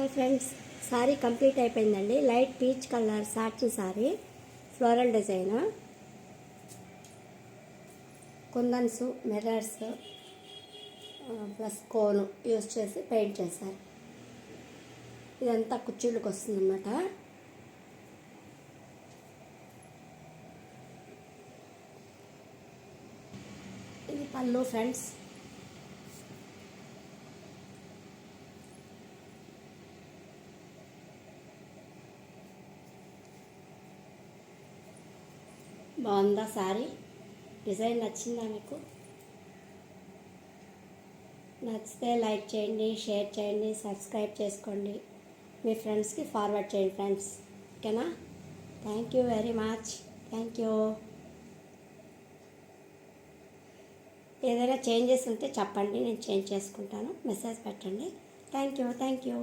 Hi friends, sari complete అయిపోయిందండి. Light peach colour satin sari, floral design, kundans, mirrors plus cone use చేసి paint చేశారు. ఇదంతా కుర్చీలకు వస్తుందన్నమాట. ఇది పళ్ళు ఫ్రెండ్స్. బాగుందా సారీ? డిజైన్ నచ్చిందా మీకు? నచ్చితే లైక్ చేయండి, షేర్ చేయండి, సబ్స్క్రైబ్ చేసుకోండి, మీ ఫ్రెండ్స్కి ఫార్వర్డ్ చేయండి ఫ్రెండ్స్. ఓకేనా? Thank you very much. Thank you. ఏదైనా చేంజెస్ ఉంటే చెప్పండి, నేను చేంజ్ చేసుకుంటాను. మెసేజ్ పెట్టండి. Thank you.